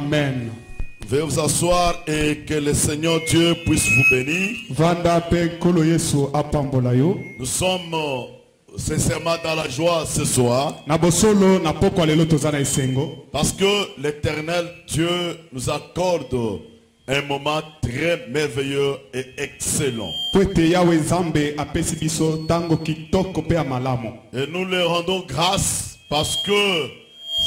Amen. Veuillez vous asseoir et que le Seigneur Dieu puisse vous bénir. Nous sommes sincèrement dans la joie ce soir. Parce que l'Éternel Dieu nous accorde un moment très merveilleux et excellent. Et nous le rendons grâce parce que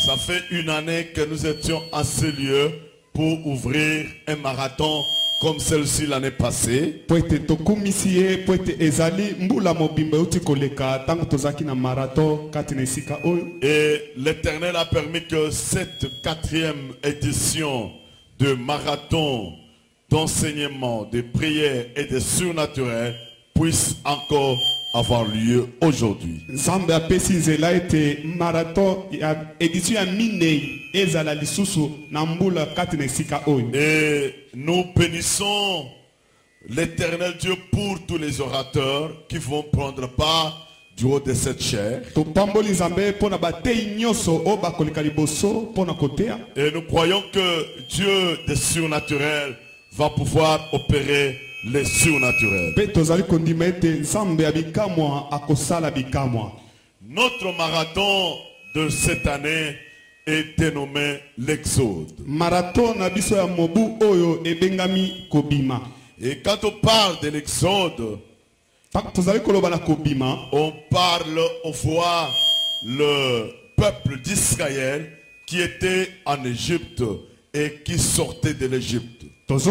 ça fait une année que nous étions en ce lieu pour ouvrir un marathon comme celle-ci l'année passée. Et l'Éternel a permis que cette 4e édition de marathon d'enseignement, de prière et de surnaturel puisse encore avoir lieu aujourd'hui. Et nous bénissons l'Éternel Dieu pour tous les orateurs qui vont prendre part du haut de cette chair. Et nous croyons que Dieu de surnaturel va pouvoir opérer les surnaturels. Notre marathon de cette année est dénommé l'Exode. Et quand on parle de l'Exode, on voit le peuple d'Israël qui était en Égypte et qui sortait de l'Égypte. Quand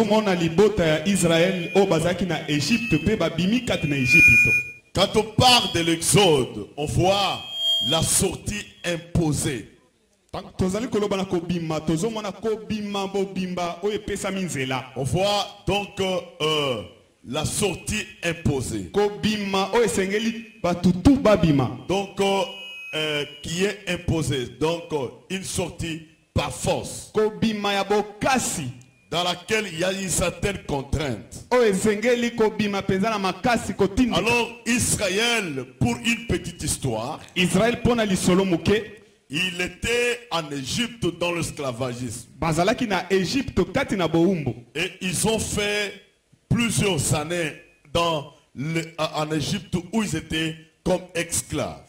on parle de l'Exode, on voit la sortie imposée. On voit donc la sortie imposée. Donc qui est imposée. Donc une sortie par force. Dans laquelle il y a une certaine contrainte. Alors Israël, pour une petite histoire, il était en Égypte dans l'esclavagisme. Et ils ont fait plusieurs années en Égypte où ils étaient comme esclaves.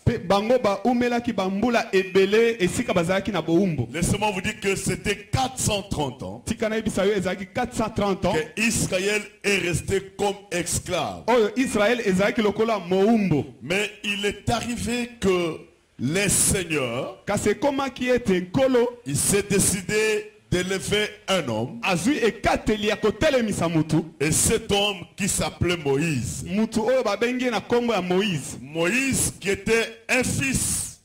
Laissez-moi vous dire que c'était 430 ans que Israël est resté comme esclave. Mais il est arrivé que les seigneurs, il s'est décidé d'élever un homme. Et cet homme qui s'appelait Moïse. Moïse qui était un fils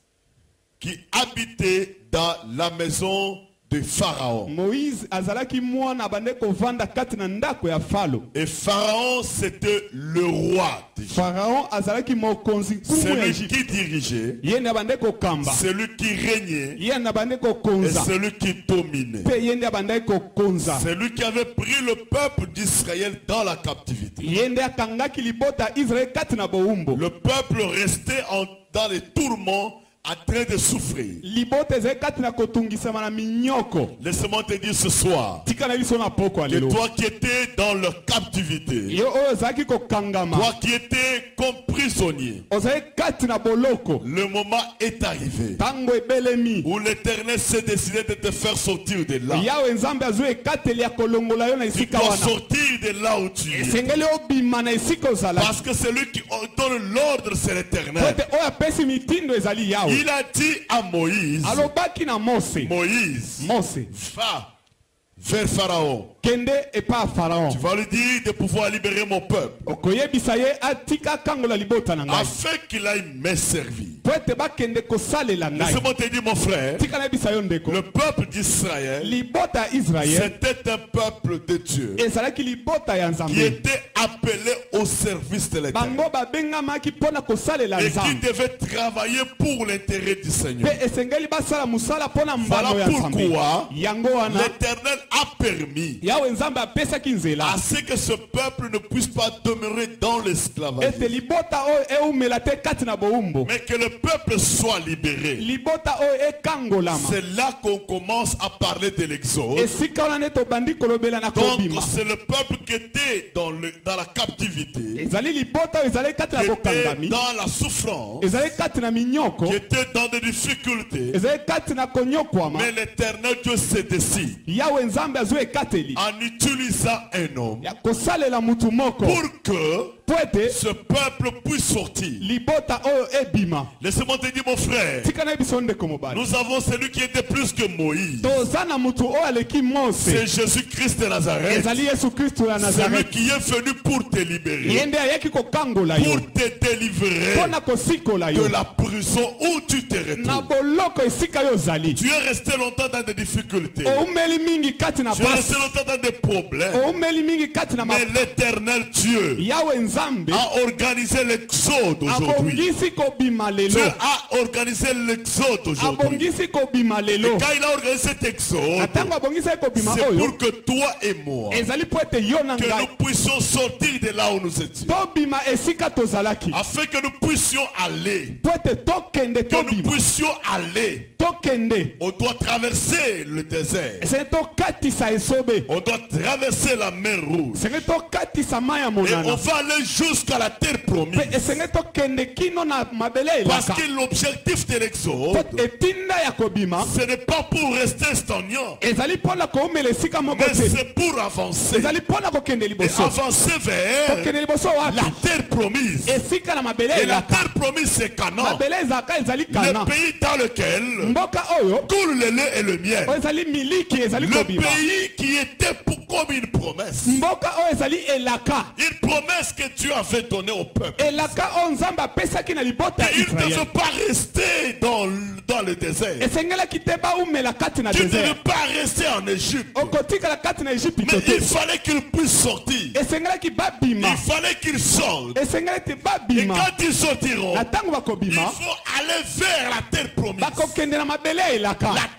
qui habitait dans la maison de Pharaon. Et Pharaon c'était le roi. Celui qui dirigeait, celui qui régnait et celui qui dominait. Celui qui avait pris le peuple d'Israël dans la captivité. Le peuple restait dans les tourments en train de souffrir. Laisse-moi te dire ce soir que toi qui étais dans leur captivité, toi qui étais comme prisonnier, le moment est arrivé où l'Éternel s'est décidé de te faire sortir de là. Tu dois sortir de là où tu es. Parce que celui qui donne l'ordre, c'est l'Éternel. Il a dit à Moïse, Moïse, va vers Pharaon. Tu vas lui dire de pouvoir libérer mon peuple. Afin qu'il aille me servir. Laisse-moi te dire mon frère, le peuple d'Israël, c'était un peuple de Dieu qui était appelé au service de l'Éternel et qui devait travailler pour l'intérêt du Seigneur. Voilà pourquoi l'Éternel a permis à ce que ce peuple ne puisse pas demeurer dans l'esclavage, mais que le peuple soit libéré, c'est là qu'on commence à parler de l'exode. Donc c'est le peuple qui était dans la captivité, qui était dans la souffrance, qui était dans des difficultés. Mais l'Éternel Dieu s'est décidé en utilisant un homme pour que ce peuple puisse sortir. Laissez-moi te dire, mon frère, nous avons celui qui était plus que Moïse. C'est Jésus-Christ de Nazareth. Celui qui est venu pour te libérer, pour te délivrer de la prison où tu te retrouves. Tu es resté longtemps dans des difficultés, tu es resté longtemps dans des problèmes, mais l'Éternel Dieu a organisé l'exode aujourd'hui. Dieu a organisé l'exode aujourd'hui. Et quand il a organisé cet exode, c'est pour que toi et moi, que nous puissions sortir de là où nous étions, afin que nous puissions aller, on doit traverser le désert, on doit traverser la mer Rouge, et on va aller jusqu'à la terre promise. Parce que l'objectif de l'exode, ce n'est pas pour rester stagnant, mais c'est pour avancer. Et avancer vers la terre promise. Et la terre promise, c'est Canaan, le pays dans lequel coule le lait et le miel. Le pays qui était comme une promesse. Une promesse que Dieu avait donnée au peuple. Il ne veut pas rester dans le désert. Tu ne veux pas rester en Égypte. Mais il fallait qu'il puisse sortir. Il fallait qu'il sorte. Et quand ils sortiront, il faut aller vers la terre promise. La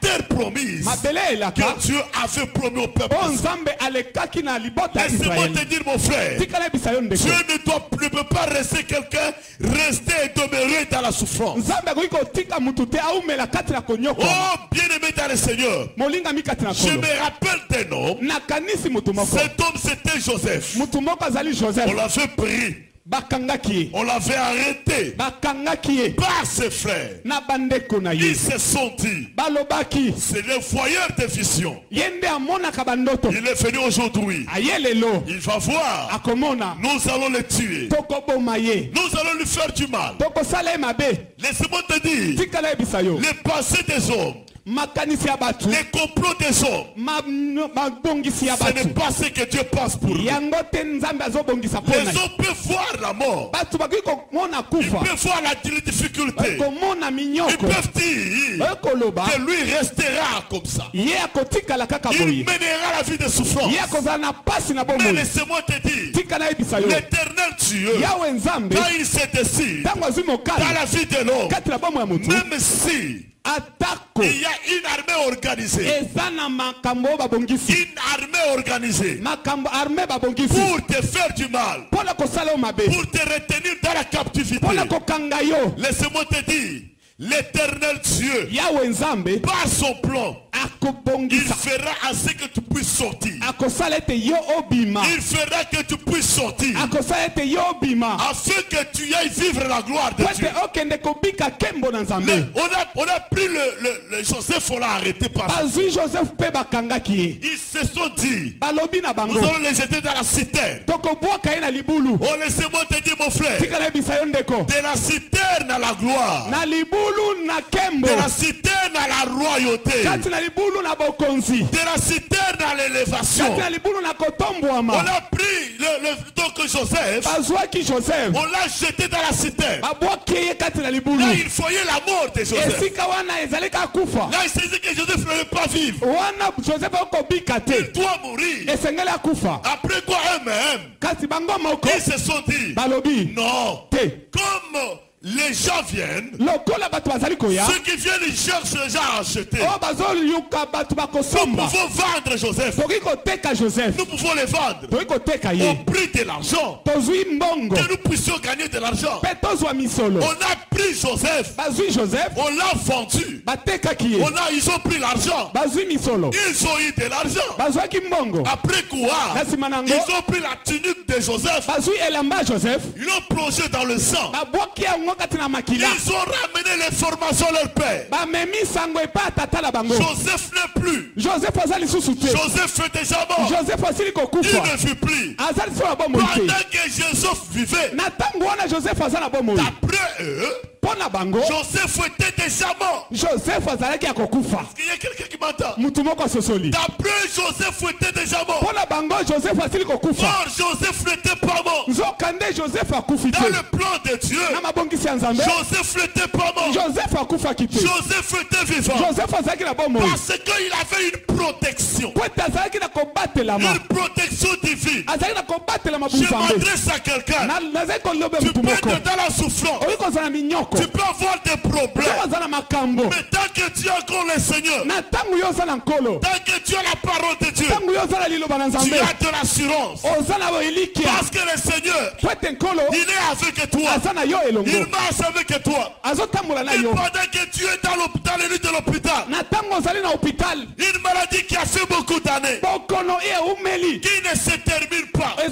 terre promise que Dieu avait promis au peuple. Laissez-moi te dire, mon frère, Dieu ne peut pas rester quelqu'un, rester et demeurer dans la souffrance. Oh, bien-aimé dans le Seigneur, je me rappelle d'un homme. Cet homme, c'était Joseph. On l'avait pris, on l'avait arrêté par ses frères. Il se sont dit, c'est le voyeur de vision. Il est venu aujourd'hui. Il va voir. Nous allons le tuer. Nous allons lui faire du mal. Laissez-moi te dire, les pensées des hommes, les complots des hommes, ce n'est pas ce que Dieu pense pour eux. Les hommes peuvent voir la mort, ils peuvent voir la difficulté, ils peuvent dire que lui restera comme ça, il mènera la vie de souffrance. Mais laissez-moi te dire, l'Éternel Dieu, quand il se décide dans la vie de l'homme, même si il y a une armée organisée, pour te faire du mal, pour te retenir dans la captivité. Laissez-moi te dire, l'Éternel Dieu, par son plan, il fera ainsi que tu puisses sortir. Il fera que tu puisses sortir, afin que tu ailles vivre la gloire de Dieu. On a pris le Joseph, on l'a arrêté par ça. Ils se sont dit, nous allons les jeter dans la citerne. Oh, laissez-moi te dire, mon frère, de la citerne à la gloire, de la citerne à la royauté, de la citerne à l'élévation. On a pris donc Joseph, on l'a jeté dans la citerne. Là, il voyait la mort de Joseph. Là, il s'est dit que Joseph ne veut pas vivre. Il doit mourir. Après quoi, eux-mêmes, ils se sont dit, non, comme les gens viennent. Ceux qui viennent, ils cherchent déjà à acheter. Nous pouvons vendre Joseph. Nous pouvons les vendre au prix de l'argent. Que nous puissions gagner de l'argent. On a pris Joseph. On l'a vendu. Ils ont pris l'argent. Ils ont eu de l'argent. Après quoi? Ils ont pris la tunique de Joseph. Ils l'ont plongé dans le sang. Ils ont ramené l'information à leur père. Joseph n'est plus. Joseph est déjà mort. Il ne vit plus. Pendant que Joseph vivait, d'après eux, Joseph était déjà mort. Est-ce qu'il y a quelqu'un qui m'entend? D'après Joseph était déjà mort. Or Joseph n'était pas mort. Dans le plan de Dieu, Joseph n'était pas mort. Joseph était vivant. Parce qu'il avait une protection. Une protection divine. Je m'adresse à quelqu'un. Tu peux être dans la souffrance. Tu peux avoir des problèmes. Mais tant que tu as encore le Seigneur, tant que tu as la parole de Dieu, tu as de l'assurance. Parce que le Seigneur, il est avec toi. Il marche avec toi. Et pendant que tu es dans le lit de l'hôpital, une maladie qui a fait beaucoup d'années, qui ne se termine pas. Mais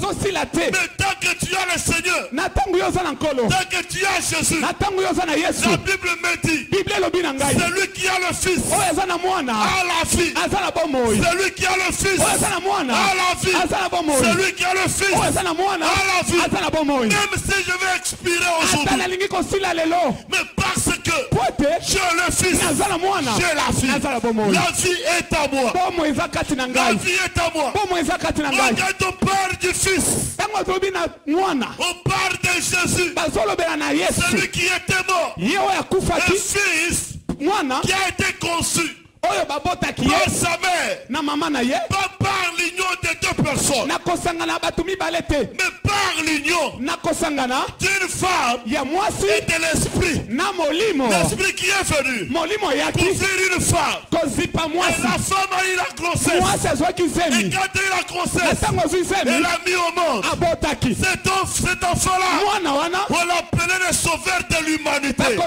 tant que tu as le Seigneur, tant que tu as Jésus, la Bible me dit, celui qui a le Fils a la vie. Celui qui a le Fils a la vie. Celui qui a le Fils a la vie. Même si je vais expirer aujourd'hui, mais parce que j'ai le Fils, j'ai la vie. La vie est à moi. La vie est à moi. Regarde, on parle du Fils. On parle de Jésus. Celui qui était mort. Un fils qui a été conçu par sa mère, pas par l'union de deux personnes, mais par l'union d'une femme et de l'esprit. L'esprit qui est venu pour faire une femme. Et la femme a eu la grossesse. Et quand elle a eu la grossesse, elle a mis au monde. Cet enfant-là, on l'appelait le sauveur de l'humanité.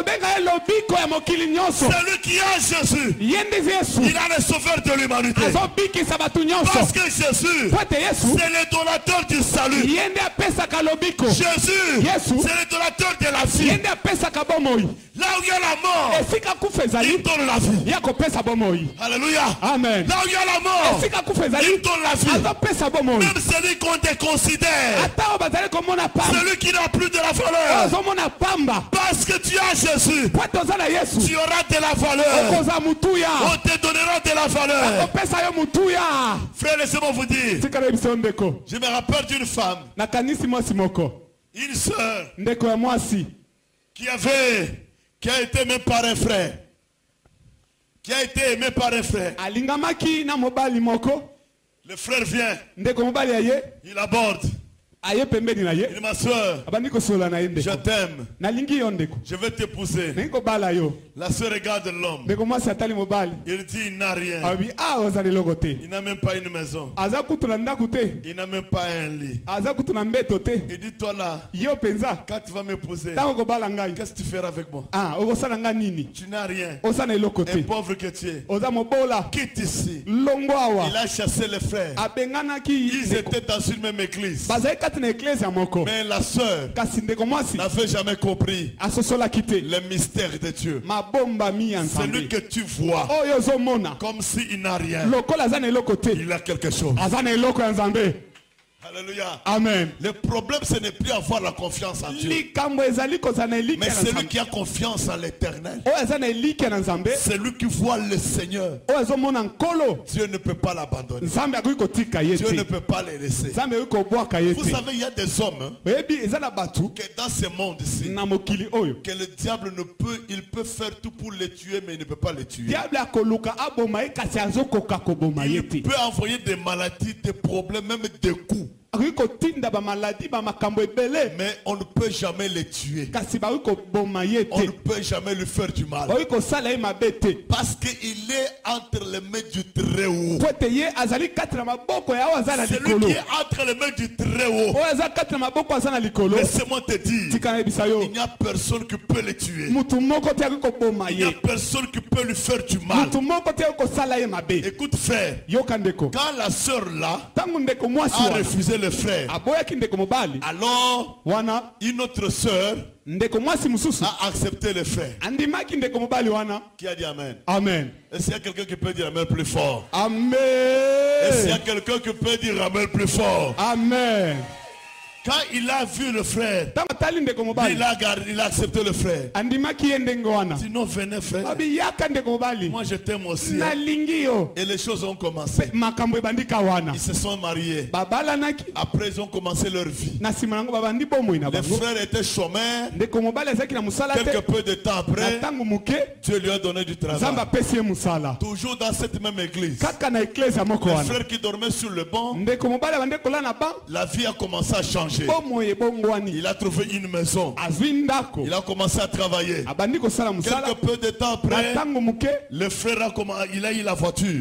Celui qui a Jésus, il a le sauveur de l'humanité. Parce que Jésus, c'est le donateur du salut. Jésus, c'est le donateur de la vie. Là où il y a la mort, il donne la vie. Alléluia. Amen. Là où il y a la mort, il donne la vie. Même celui qu'on déconsidère, celui qui n'a plus de la valeur, parce que tu as Jésus, tu auras de la valeur. On te donnera de la valeur. Frère, laissez-moi vous dire, je me rappelle d'une femme, une sœur, qui a été aimée par un frère. Qui a été aimé par un frère. Le frère vient. Il aborde. Il dit, ma soeur, je t'aime. Je vais t'épouser. La soeur regarde l'homme. Il dit, il n'a rien. Il n'a même pas une maison. Il n'a même pas un lit. Il dit, toi là, quand tu vas m'épouser, qu'est-ce que tu feras avec moi? Tu n'as rien. Un pauvre que tu es. Quitte ici. Il a chassé les frères. Ils étaient dans une même église. Mais la sœur n'avait jamais compris le mystère de Dieu. Celui que tu vois comme s'il n'a rien, il a quelque chose. Alléluia. Amen. Le problème, ce n'est plus avoir la confiance en Dieu, mais celui qui a confiance en l'Éternel, celui qui voit le Seigneur, Dieu ne peut pas l'abandonner. Dieu ne peut pas les laisser. Vous savez, il y a des hommes que dans ce monde ici, que le diable ne peut, il peut faire tout pour les tuer, mais il ne peut pas les tuer. Il peut envoyer des maladies, des problèmes, même des coups. Mais on ne peut jamais les tuer. On ne peut jamais lui faire du mal. Parce qu'il est entre les mains du Très-Haut. Celui qui est entre les mains du Très-Haut. Laissez-moi te dire, il n'y a personne qui peut le tuer. Il n'y a personne qui peut lui faire du mal. Écoute frère, quand la sœur là a refusé le frère, alors une autre sœur a accepté le frère. Qui a dit amen? Amen. Est-ce qu'il y a quelqu'un qui peut dire amen plus fort? Amen. Est-ce qu'il y a quelqu'un qui peut dire amen plus fort? Amen. Quand il a vu le frère, il a accepté le frère. Sinon venez frère. Moi je t'aime aussi. Et les choses ont commencé. Ils se sont mariés. Après ils ont commencé leur vie. Les frères étaient chômeurs. Quelque peu de temps après, Dieu lui a donné du travail. Toujours dans cette même église. Les frères qui dormaient sur le banc, la vie a commencé à changer. Il a trouvé une maison. Il a commencé à travailler. Quelque peu de temps après, le frère il a eu la voiture.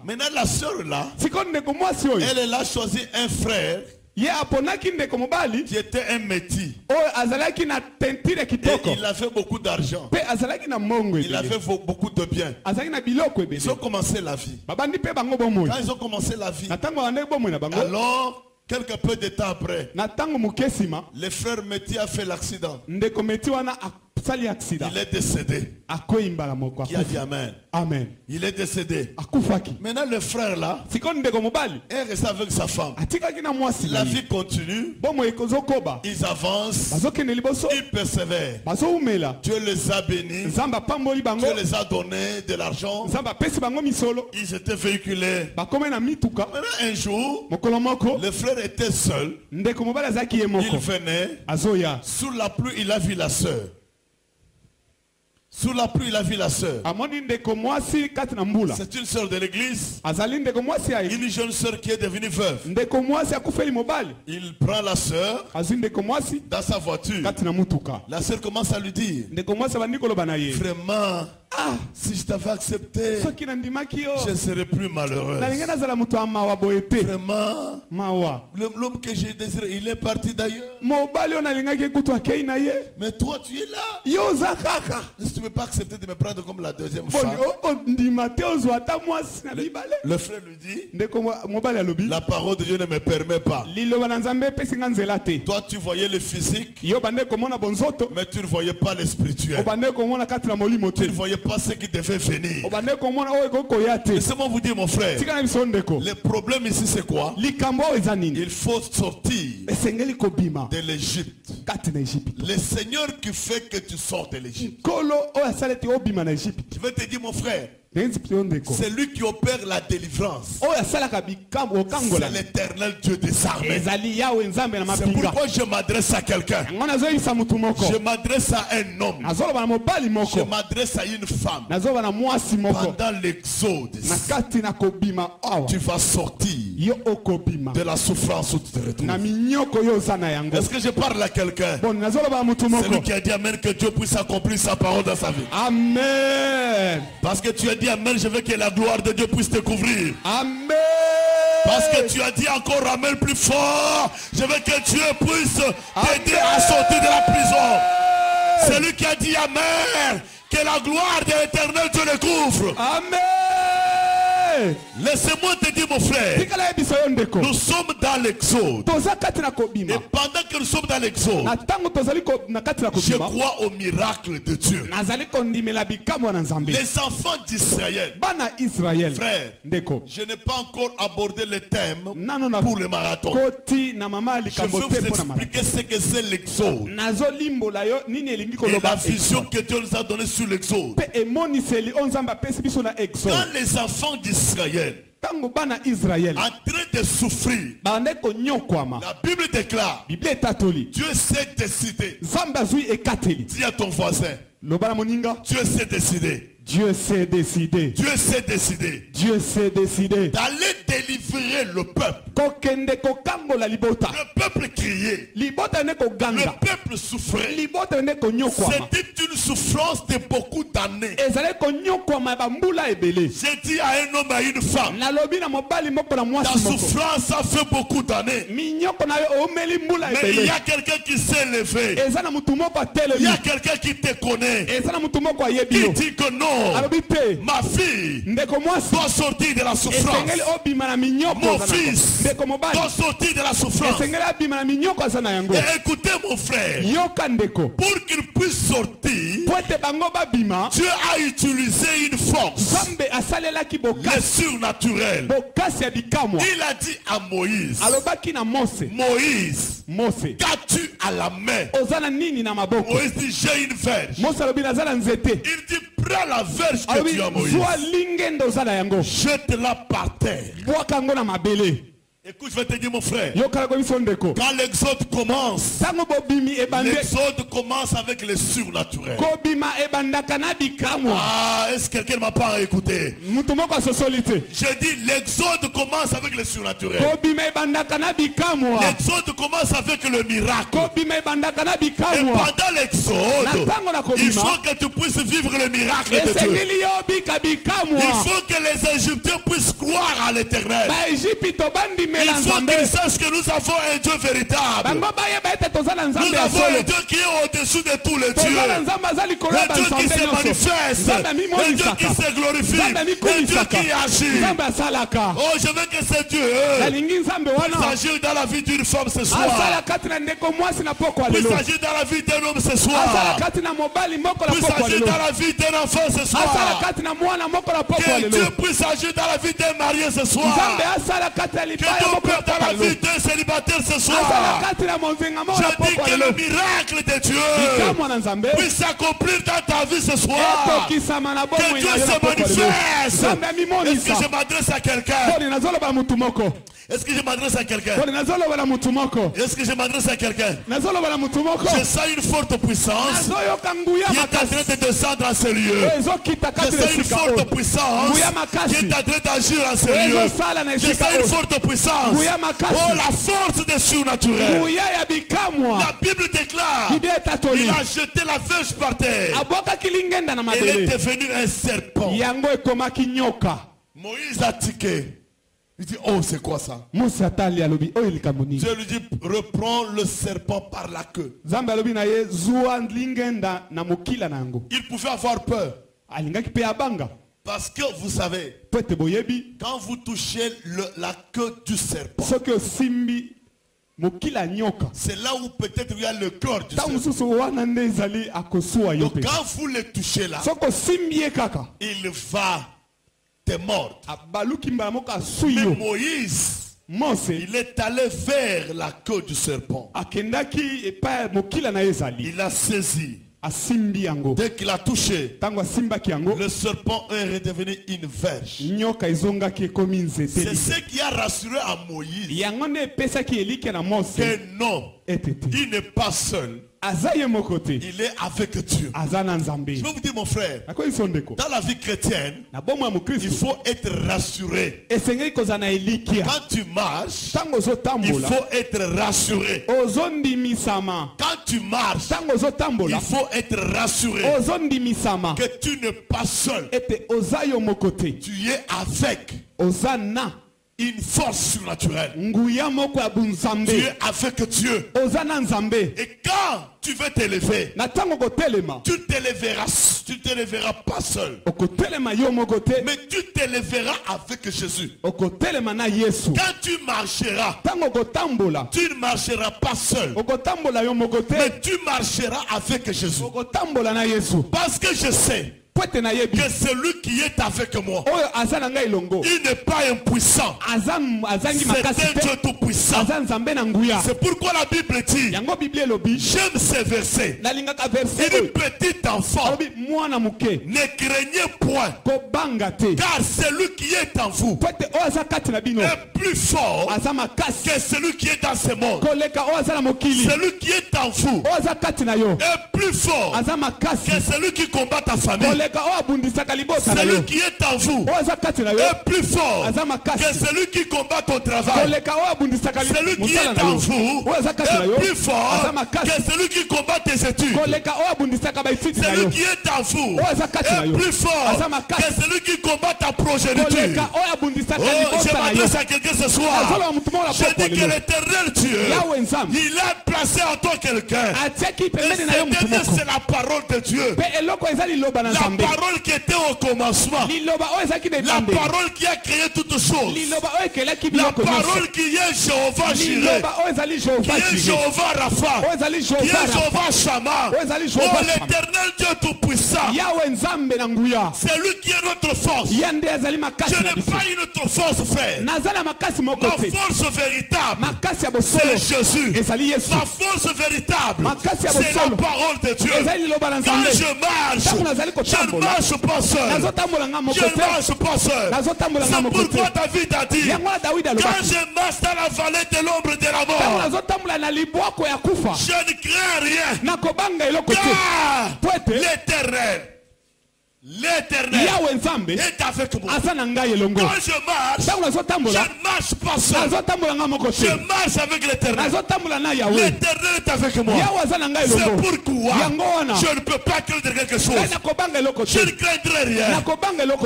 Maintenant la soeur là, elle a choisi un frère qui était un métis. Et il avait beaucoup d'argent. Il avait beaucoup de biens. Ils ont commencé la vie. Quand ils ont commencé la vie, alors quelque peu de temps après, le frère Métis a fait l'accident. Il est décédé. Qui a dit amen? Amen. Il est décédé. Maintenant le frère là est resté avec sa femme. La vie continue. Ils avancent. Ils persévèrent. Dieu les a bénis. Dieu les a donné de l'argent. Ils étaient véhiculés. Maintenant un jour, le frère était seul. Il venait. Sous la pluie, il a vu la sœur. Sous la pluie, il a vu la sœur. C'est une sœur de l'église. Une jeune sœur qui est devenue veuve. Il prend la sœur dans sa voiture. La sœur commence à lui dire, vraiment, si je t'avais accepté, je ne serais plus malheureux. Vraiment, l'homme que j'ai désiré, il est parti d'ailleurs. Mais toi, tu es là. Est-ce que tu ne peux pas accepter de me prendre comme la deuxième femme? Le frère lui dit, la parole de Dieu ne me permet pas. Toi, tu voyais le physique, mais tu ne voyais pas le spirituel. Tu ne voyais pas ce qui devait venir. Laissez-moi vous dire, mon frère, le problème ici c'est quoi? Il faut sortir de l'Égypte. Le Seigneur qui fait que tu sors de l'Égypte. Je vais te dire, mon frère, c'est lui qui opère la délivrance. C'est l'Éternel Dieu des armées. C'est pourquoi je m'adresse à quelqu'un. Je m'adresse à un homme. Je m'adresse à une femme. Pendant l'exode, tu vas sortir de la souffrance où tu te retrouves. Est-ce que je parle à quelqu'un? C'est lui qui a dit amen, que Dieu puisse accomplir sa parole dans sa vie. Amen. Parce que tu as dit amen, je veux que la gloire de Dieu puisse te couvrir. Amen. Parce que tu as dit encore amen plus fort, je veux que Dieu puisse t'aider à sortir de la prison. C'est lui qui a dit amen, que la gloire de l'Éternel Dieu le couvre. Amen. Laissez-moi te dire, mon frère, nous sommes dans l'exode. Et pendant que nous sommes dans l'exode, je crois au miracle de Dieu. Les enfants d'Israël, frère, je n'ai pas encore abordé le thème pour le marathon. Je veux vous expliquer ce que c'est l'exode et la vision que Dieu nous a donnée sur l'exode. Quand les enfants d'Israël en train de souffrir, la Bible déclare, Dieu s'est décidé. Dis à ton voisin, Dieu s'est décidé. Dieu s'est décidé. Dieu s'est décidé. Dieu s'est décidé d'aller délivrer le peuple. Le peuple criait. Le peuple souffrait. C'était une souffrance de beaucoup d'années. J'ai dit à un homme, à une femme, la souffrance a fait beaucoup d'années. Mais il y a quelqu'un qui s'est levé. Il y a quelqu'un qui te connaît. Qui dit que non, ma fille doit sortir de la souffrance. Mon fils doit sortir de la souffrance. Et écoutez mon frère, pour qu'il puisse sortir, Dieu a utilisé une force, le surnaturel. Il a dit à Moïse, Moïse, qu'as-tu à la main? Moïse dit, j'ai une verge. Il dit, prends la verge que tu as, Moïse. Jette-la par terre. Écoute, je vais te dire mon frère, quand l'exode commence avec le surnaturel. Ah, est-ce que quelqu'un ne m'a pas écouté? J'ai dit l'exode commence avec le surnaturel. L'exode commence avec le miracle. Et pendant l'exode, il faut que tu puisses vivre le miracle de Dieu. Il faut que les Égyptiens puissent croire à l'Éternel. Il faut qu'ils sachent que nous avons un Dieu véritable. Nous avons un Dieu qui est au-dessus de tous les dieux. Un Dieu qui se manifeste. Un Dieu qui se glorifie. Un Dieu qui agit. Oh, je veux que ce Dieu s'agisse dans la vie d'une femme ce soir. Puisse agir dans la vie d'un homme ce soir. Puisse agir dans la vie d'un enfant ce soir. Que Dieu puisse agir dans la vie d'un marié ce soir. Dans la vie d'un célibataire ce soir. Je dis que le miracle de Dieu puisse s'accomplir dans ta vie ce soir. Que Dieu se manifeste. Est-ce que je m'adresse à quelqu'un? Est-ce que je m'adresse à quelqu'un? Est-ce que je m'adresse à quelqu'un? Je sens une forte puissance qui est en train de descendre à ce lieu. Je sens une forte puissance qui est en train d'agir à ce lieu. Je sens une forte puissance. Oh, la force des surnaturels. La Bible déclare, il a jeté la verge par terre. Elle est devenue un serpent. Moïse a tiqué. Il dit, oh, c'est quoi ça? Dieu lui dit, reprends le serpent par la queue. Il pouvait avoir peur. Parce que vous savez, quand vous touchez la queue du serpent, c'est là où peut-être il y a le corps du serpent. Donc quand vous le touchez là, il va te mordre. Mais Moïse, il est allé vers la queue du serpent. Il a saisi. Dès qu'il a touché, le serpent est redevenu une verge. C'est ce qui a rassuré à Moïse que non, il n'est pas seul. Il est avec Dieu. Je veux vous dire mon frère, dans la vie chrétienne, il faut être rassuré. Quand tu marches, il faut être rassuré. Quand tu marches, il faut être rassuré que tu n'es pas seul. Tu es avec une force surnaturelle. Tu es avec Dieu. Et quand tu veux t'élever, tu t'élèveras pas seul. Mais tu t'élèveras avec Jésus. Quand tu marcheras, tu ne marcheras pas seul. Mais tu marcheras avec Jésus. Parce que je sais que celui qui est avec moi, il n'est pas impuissant. C'est un Dieu tout puissant. C'est pourquoi la Bible dit, j'aime ces versets. Il dit, petit enfant, ne craignez point, car celui qui est en vous est plus fort que celui qui est dans ce monde. Celui qui est en vous est plus fort que celui qui combat ta famille. Celui qui est en vous est plus fort que celui qui combat ton travail. Celui qui est en vous est plus fort que celui qui combat tes études. Celui qui est en vous est plus fort que celui qui combat ta progéniture. Je m'adresse à quelqu'un ce soir. Je dis que l'Éternel Dieu, il a placé en toi quelqu'un. C'est la parole de Dieu. La parole qui était au commencement. La parole qui a créé toutes choses. La parole qui est Jéhovah Jireh, qui est Jéhovah Rapha, qui est Jéhovah Shammah. Oh, l'Éternel Dieu Tout-Puissant, c'est lui qui est notre force. Je n'ai pas une autre force, frère. Ma force véritable, c'est Jésus. Ma force véritable, c'est la parole de Dieu. Quand je marche, je ne marche pas seul. Je ne marche pas seul. C'est pourquoi David a dit, quand je marche dans la vallée de l'ombre de la mort, je ne crains rien. Car l'Éternel est avec moi. Quand je ne marche pas seul. Je marche avec l'Éternel. L'Éternel est avec moi. C'est pourquoi je ne peux pas craindre quelque chose. Je ne craindrai rien.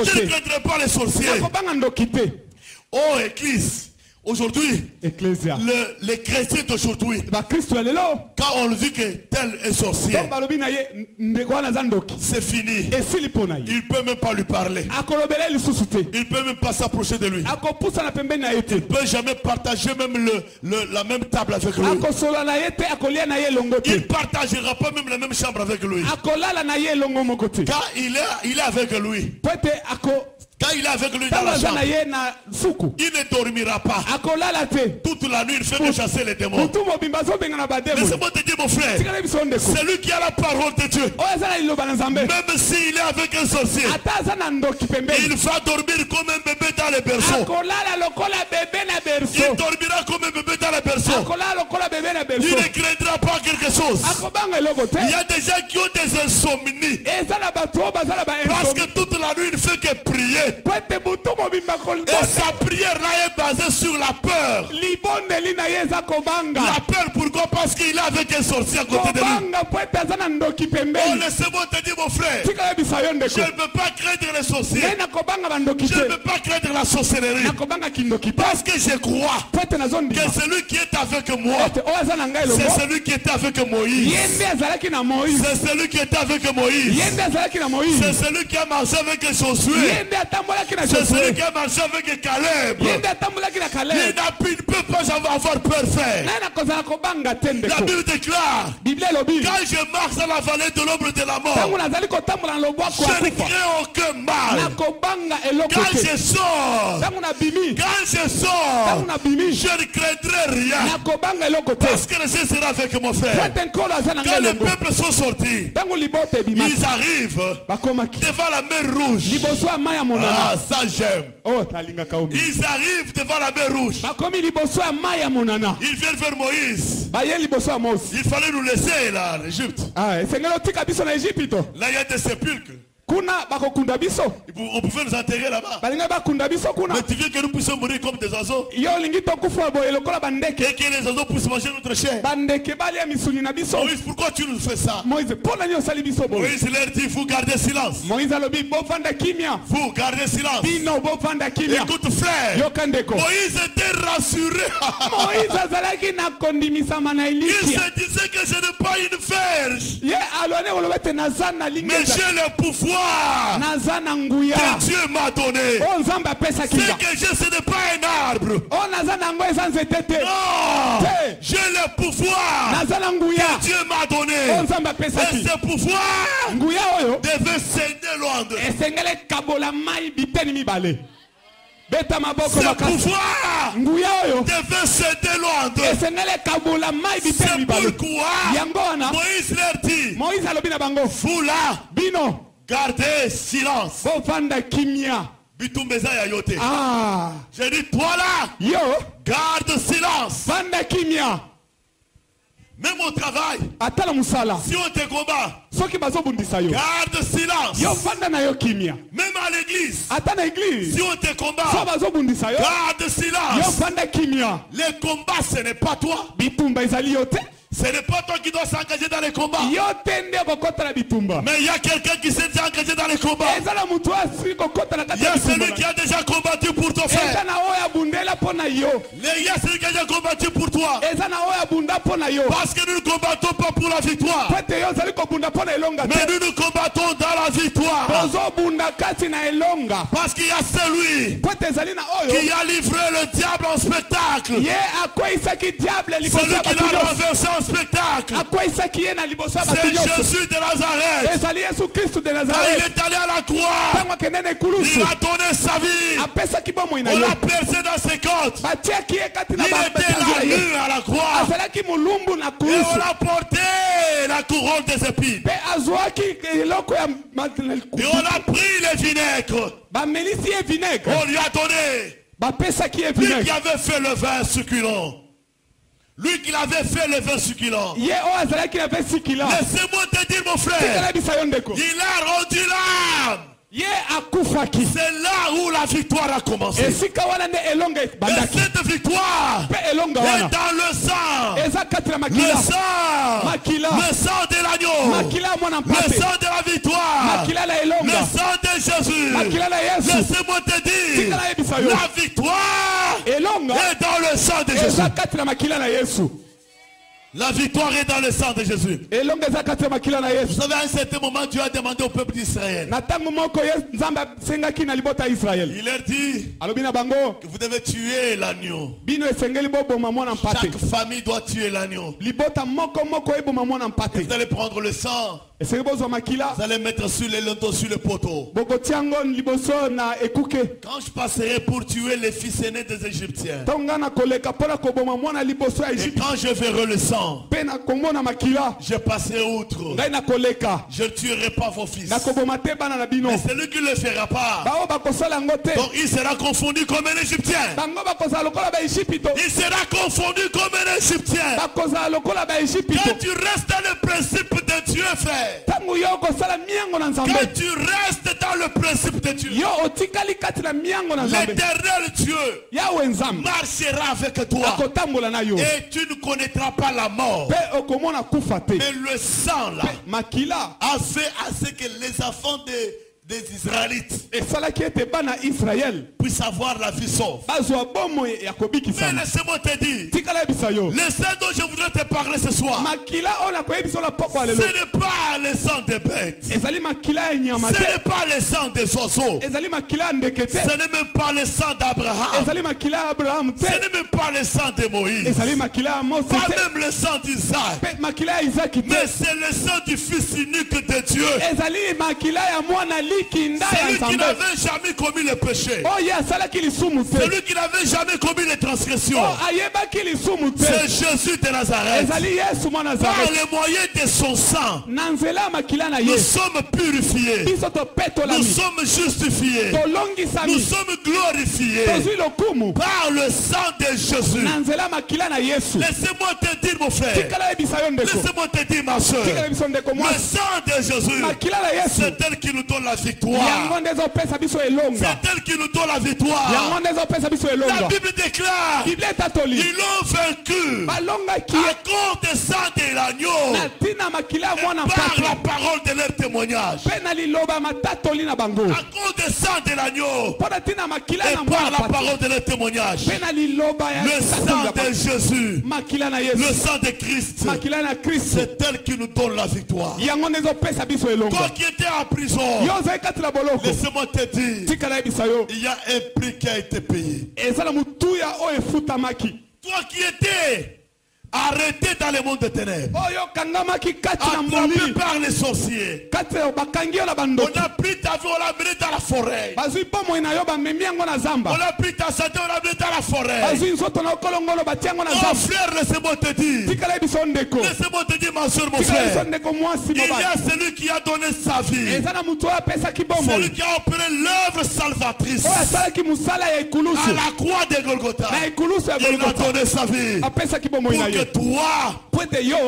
Je ne craindrai pas les sorciers. Oh, Église. Aujourd'hui, les chrétiens d'aujourd'hui, quand on dit que tel est sorcier, c'est fini. Il ne peut même pas lui parler. Il ne peut même pas s'approcher de lui. Il ne peut jamais partager même la même table avec lui. Il ne partagera pas même la même chambre avec lui. Quand il est avec lui. Quand il est avec lui dans la chambre, il ne dormira pas. Toute la nuit, il fait que chasser les démons. Laissez-moi te dire, mon frère, celui qui a la parole de Dieu, même s'il est avec un sorcier, il va dormir comme un bébé dans les berceaux. Il dormira comme un bébé dans les berceaux. Il ne craindra pas quelque chose. Il y a des gens qui ont des insomnies. Parce que toute la nuit, il ne fait que prier. Et sa prière là est basée sur la peur. La peur, pourquoi? Parce qu'il est avec un sorcier à côté de lui. Oh, laissez-moi te dire, mon frère, je ne peux pas craindre les sorciers. Je ne peux pas craindre la sorcellerie. Parce que je crois que celui qui est avec moi, c'est celui qui était avec Moïse. C'est celui qui était avec Moïse. C'est celui qui a marché avec Josué. C'est celui qui a marché avec Caleb. Il ne peut pas avoir peur, frère. La Bible déclare, quand je marche dans la vallée de l'ombre de la mort, je ne crains aucun mal. Quand je sors, je ne craindrai rien. Parce que le Seigneur sera avec mon frère. Quand les peuples sont sortis, ils arrivent devant la mer rouge. Ah, ça j'aime. Ils arrivent devant la mer rouge. Ils viennent vers Moïse. Il fallait nous laisser là, en Égypte. Là, il y a des sépulcres. On pouvait nous enterrer là-bas. Mais tu veux que nous puissions mourir comme des oiseaux? Et que les oiseaux puissent manger notre chair. Moïse, pourquoi tu nous fais ça? Moïse leur dit, vous gardez silence. Vous gardez silence. Écoute, frère, Moïse était rassuré. Il se disait que je n'ai pas une verge, mais j'ai le pouvoir que Dieu m'a donné. Ce que j'ai, ce n'est pas un arbre. Non, j'ai le pouvoir que Dieu m'a donné. Et ce pouvoir devait saigner Londres. Ce pouvoir devait céder Londres. C'est pourquoi Moïse leur dit, vous là, gardez silence. J'ai dit, toi là, garde silence. Même au travail, si on te combat, garde silence. Même à l'église, si on te combat, garde silence. Les combats, ce n'est pas toi. Ce n'est pas toi qui dois s'engager dans les combats. Mais il y a quelqu'un qui s'est déjà engagé dans les combats. Il y a celui qui a déjà combattu pour ton frère. Il y a celui qui a déjà combattu pour toi. Parce que nous ne combattons pas pour la victoire. Mais nous nous combattons dans la victoire. Parce qu'il y a celui qui a livré le diable en spectacle. Celui qui l'a renversé en spectacle. C'est Jésus de Nazareth. Quand il est allé à la croix, il a donné sa vie. On l'a percé dans ses côtes. Il était la nuit à la croix. Et on a porté la couronne des épines. Et on a pris les vinaigres. On lui a donné. Lui qui avait fait le vin succulent. Lui qui avait fait le vin succulent. Laissez-moi te dire, mon frère, il a rendu l'âme. C'est là où la victoire a commencé. Et cette victoire est dans le sang. Le sang de l'agneau. Le sang de la victoire. Le sang de Jésus. Laissez-moi te dire, la victoire est dans le sang de Jésus. La victoire est dans le sang de Jésus. Vous savez, à un certain moment, Dieu a demandé au peuple d'Israël. Il leur dit que vous devez tuer l'agneau. Chaque famille doit tuer l'agneau. Vous allez prendre le sang. Vous allez mettre sur les linteaux, sur le poteau. Quand je passerai pour tuer les fils aînés des Égyptiens, et quand je verrai le sang, je passerai outre. Je ne tuerai pas vos fils. Mais celui qui ne le fera pas, donc il sera confondu comme un Égyptien. Il sera confondu comme un Égyptien. Quand tu restes dans le principe de Dieu, frère, quand tu restes dans le principe de Dieu, l'éternel Dieu marchera avec toi. Et tu ne connaîtras pas la mort. Mais le sang là a fait à ce que les enfants des Israélites puissent avoir la vie sauve. Mais laissez-moi te dire, le sang dont je voudrais te parler ce soir, ce n'est pas le sang des bêtes, ce n'est pas le sang des oiseaux, ce n'est même pas le sang d'Abraham, ce n'est même pas le sang de Moïse, pas même le sang d'Isaac, mais c'est le sang du Fils unique de Dieu, celui qui n'avait jamais commis le péché, celui qui n'avait jamais commis les transgressions. C'est Jésus de Nazareth. Par le moyen de son sang, nous sommes purifiés, nous sommes justifiés, nous sommes glorifiés par le sang de Jésus. Laissez-moi te dire, mon frère, laissez-moi te dire, ma soeur, le sang de Jésus, c'est elle qui nous donne la victoire. C'est elle qui nous donne la victoire. La Bible déclare, ils l'ont vaincu à cause du sang de l'agneau et par la parole de leur témoignage. À cause du sang de l'agneau et par la parole de leur témoignage. Le sang de Jésus, le sang de Christ, c'est elle qui nous donne la victoire. Toi qui étais en prison, laissez-moi te dire, il y a un prix qui a été payé. Toi qui étais arrêté dans le monde des ténèbres, attrapé par les sorciers, on a pris ta vie, on l'a mené dans la forêt, on a pris ta santé, on l'a mené dans la forêt. Oh frère, laissez-moi te dire, laissez-moi te dire, ma soeur, mon frère, il y a celui qui a donné sa vie, celui qui a opéré l'œuvre salvatrice à la croix de Golgotha. Il a donné sa vie pour que que toi,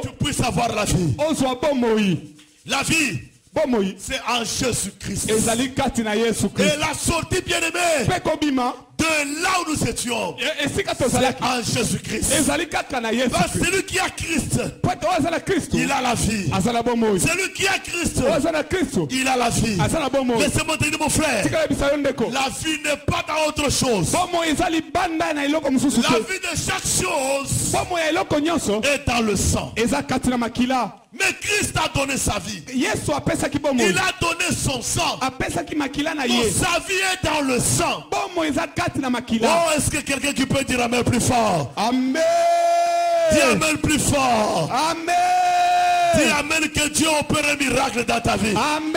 tu puisses avoir la vie. La vie, c'est en Jésus-Christ. Et la sortie, bien-aimée, de là où nous étions, c'est en Jésus-Christ. Celui qui a Christ, il a la vie. Celui qui a Christ, il a la vie. Laissez-moi te dire, mon frère, la vie n'est pas dans autre chose. La vie de chaque chose est dans le sang. Mais Christ a donné sa vie. Il a donné son sang. Donc sa vie est dans le sang. Oh, est-ce que quelqu'un qui peut dire amen plus fort? Amen. Dis amen plus fort. Amen. Dis amen que Dieu opère un miracle dans ta vie. Amen.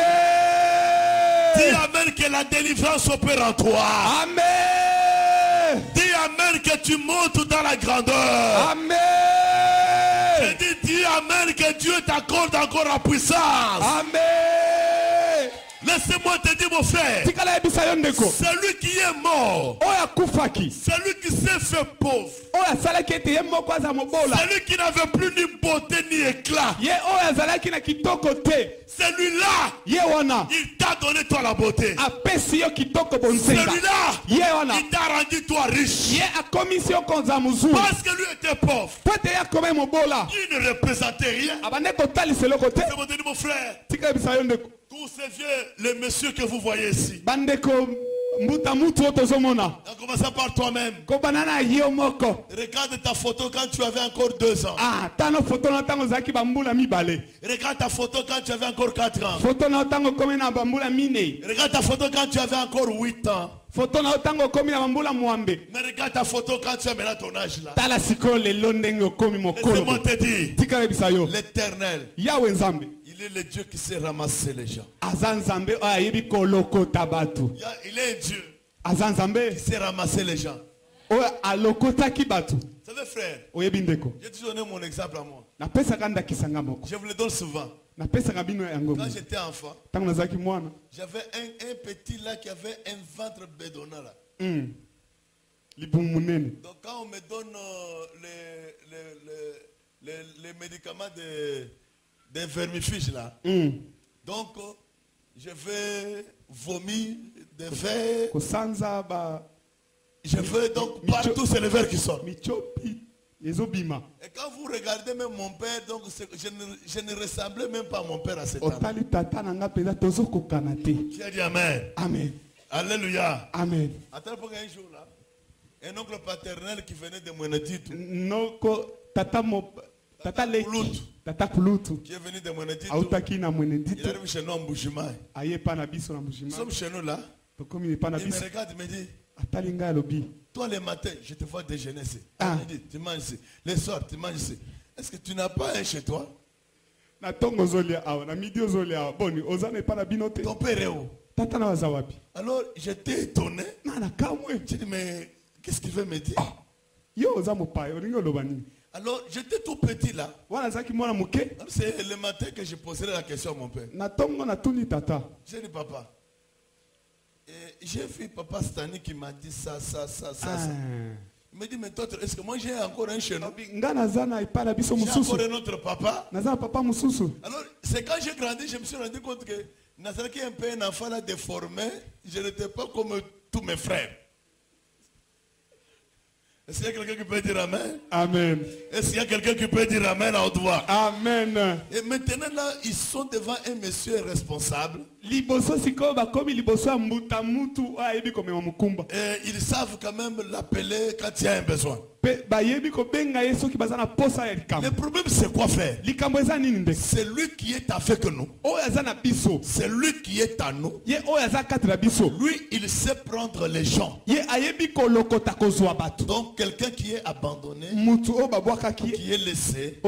Dis amen que la délivrance opère en toi. Amen. Dis amen que tu montes dans la grandeur. Amen. Je dis amen que Dieu t'accorde encore la puissance. Amen. Laissez-moi te dire, mon frère, celui qui est mort, celui qui s'est fait pauvre, celui qui n'avait plus ni beauté ni éclat, celui-là, il t'a donné toi la beauté. Celui-là, il t'a rendu toi riche. Parce que lui était pauvre, il ne représentait rien. Laissez-moi te dire, mon frère, tous ces vieux, les messieurs que vous voyez ici, en commençant par toi-même, regarde ta photo quand tu avais encore 2 ans. Regarde ta photo quand tu avais encore 4 ans. Regarde ta photo quand tu avais encore 8 ans. Mais regarde ta photo quand tu as maintenant ton âge là. Laissez-moi te dire, l'Éternel, il est le Dieu qui sait ramasser les gens. Il est un Dieu qui sait ramasser les gens. Vous savez, frère, j'ai toujours donné mon exemple à moi. Je vous le donne souvent. Quand j'étais enfant, j'avais un petit là qui avait un ventre bédonnant là. Donc quand on me donne les médicaments des vermifuges là, donc je vais vomir des vers. Je veux donc partout c'est les vers qui sortent. Et quand vous regardez même mon père, donc je ne ressemblais même pas à mon père à cet âge. Qui a dit amen? Amen. Alléluia. Amen. À tel point qu'un jour là, un oncle paternel qui venait de Mwenetitu, qui est venu de Mwenetitu, il arrive chez nous en Bujimaï. Nous sommes chez nous là. Il me regarde, il me dit, toi les matins, je te vois déjeuner ici. Il dit, tu manges ici. Les soirs, tu manges ici. Est-ce que tu n'as pas un chez toi? Ton père est où? Alors j'étais étonné. J'ai dit, mais qu'est-ce qu'il veut me dire? Alors j'étais tout petit là. C'est le matin que je poserai la question à mon père. J'ai dit, papa, j'ai vu papa Stani qui m'a dit ça. Il me dit, mais toi, est-ce que moi j'ai encore un chez nous? J'ai encore un autre papa. Alors, c'est quand j'ai grandi, je me suis rendu compte que Nazareth est un peu un enfant là déformé. Je n'étais pas comme tous mes frères. Est-ce qu'il y a quelqu'un qui peut dire amen? Amen. Est-ce qu'il y a quelqu'un qui peut dire amen à haute voix? Amen. Et maintenant là, ils sont devant un monsieur responsable. Et ils savent quand même l'appeler quand il y a un besoin. Le problème c'est quoi faire? C'est lui qui est avec nous. C'est lui qui est à nous. Lui il sait prendre les gens. Donc quelqu'un qui est abandonné, qui est laissé,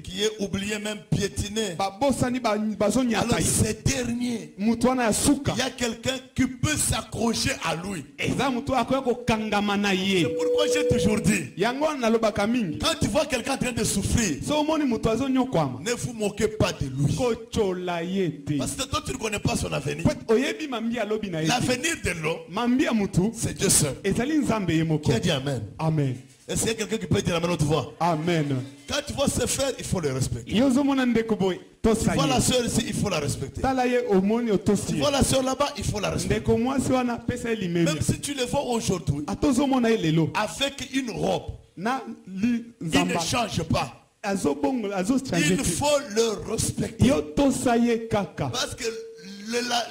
qui est oublié, même piétiné. Alors ces derniers, il y a quelqu'un qui peut s'accrocher à lui. C'est pourquoi j'ai toujours dit, quand tu vois quelqu'un en train de souffrir, ne vous moquez pas de lui. Parce que toi tu ne connais pas son avenir. L'avenir de l'homme, c'est Dieu seul. Qui a dit amen? Amen. Est-ce qu'il y a quelqu'un qui peut dire amen autre voix? Amen. Quand tu vois ses frères, il faut les respecter. Tu vois la soeur ici, il faut la respecter. Tu vois la soeur là-bas, il faut la respecter. Même si tu les vois aujourd'hui avec une robe, il ne change pas. Il faut le respecter. Parce que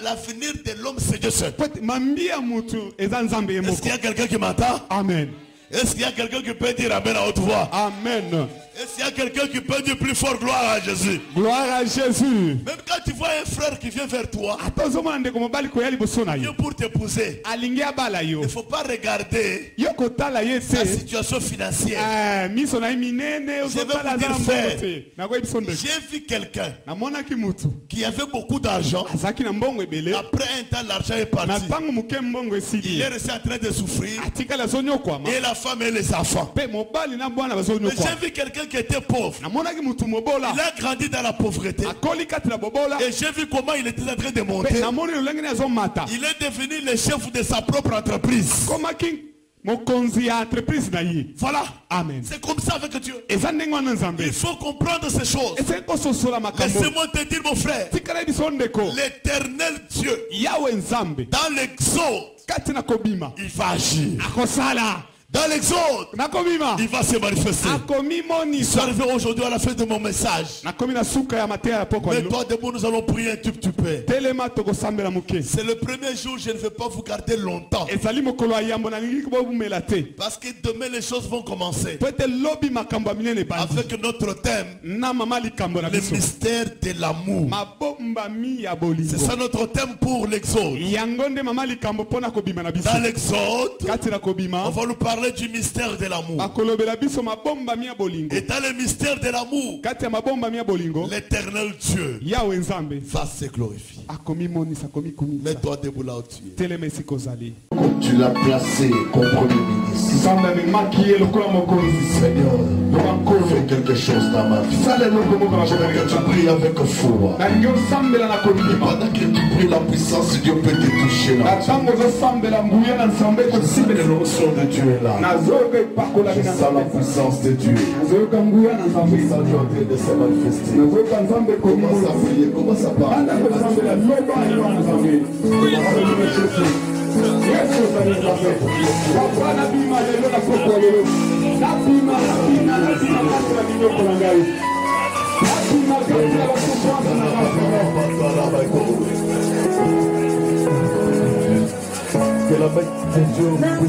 l'avenir de l'homme, c'est Dieu seul. Est-ce qu'il y a quelqu'un qui m'entend? Amen. Est-ce qu'il y a quelqu'un qui peut dire amen à haute voix? Amen. Est-ce qu'il y a quelqu'un qui peut dire plus fort gloire à Jésus? Gloire à Jésus. Même quand tu vois un frère qui vient vers toi, pour t'épouser, il ne faut pas regarder sa situation financière. J'ai vu quelqu'un qui avait beaucoup d'argent. Après un temps, l'argent est parti. Il est resté en train de souffrir. Et la femme et les enfants. Mais j'ai vu quelqu'un qui était pauvre. Il a grandi dans la pauvreté. Et j'ai vu comment il était en train de monter. Il est devenu le chef de sa propre entreprise. Voilà. Amen. C'est comme ça avec Dieu. Il faut comprendre ces choses. Laissez-moi te dire, mon frère, l'éternel Dieu, dans l'Exode, il va agir. Dans l'Exode, il va se manifester. Je suis arrivé aujourd'hui à la fin de mon message. Mais toi, debout, nous allons prier un tout petit peu. C'est le premier jour, je ne vais pas vous garder longtemps. Parce que demain, les choses vont commencer. Avec notre thème, le mystère de l'amour. C'est ça notre thème pour l'Exode. Dans l'Exode, on va nous parler du mystère de l'amour. Et dans le mystère de l'amour, l'éternel Dieu va se glorifier. Mets-toi debout là où tu es. Tu l'as placé comme premier ministre. Seigneur, fais quelque chose dans ma vie. J'aimerais que tu pries avec foi. Et pendant que tu pries, la puissance de Dieu peut te toucher là. Je sens l'émotion de Dieu là. Je sens la puissance de Dieu. Ça doit de se manifester. Commence à prier, commence à parler. Que la main de Dieu vous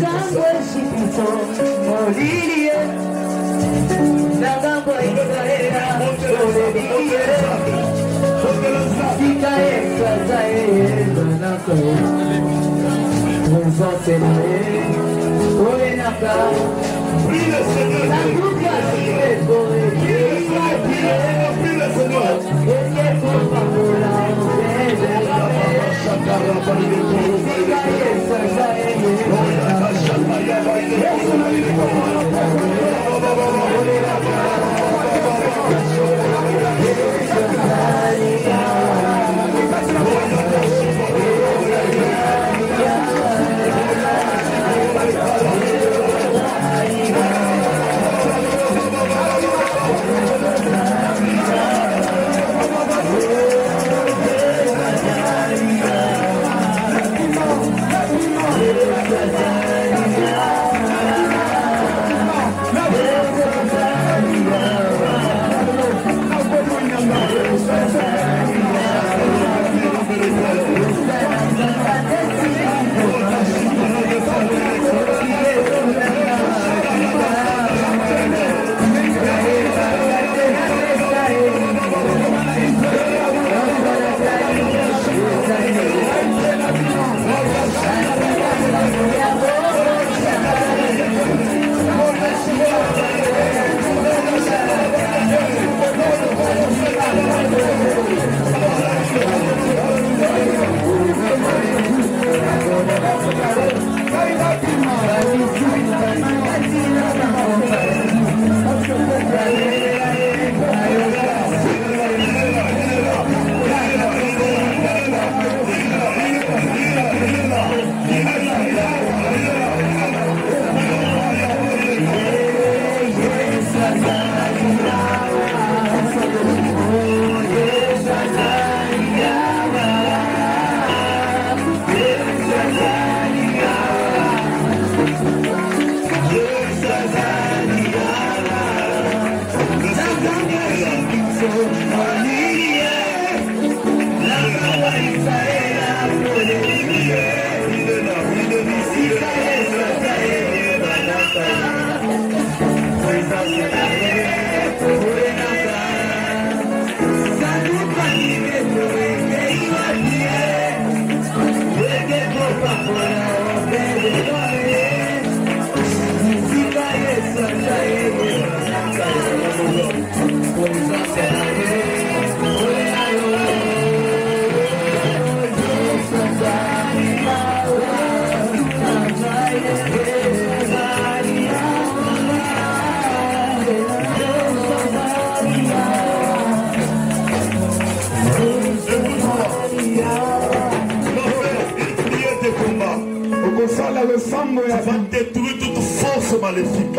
va détruire toute force maléfique.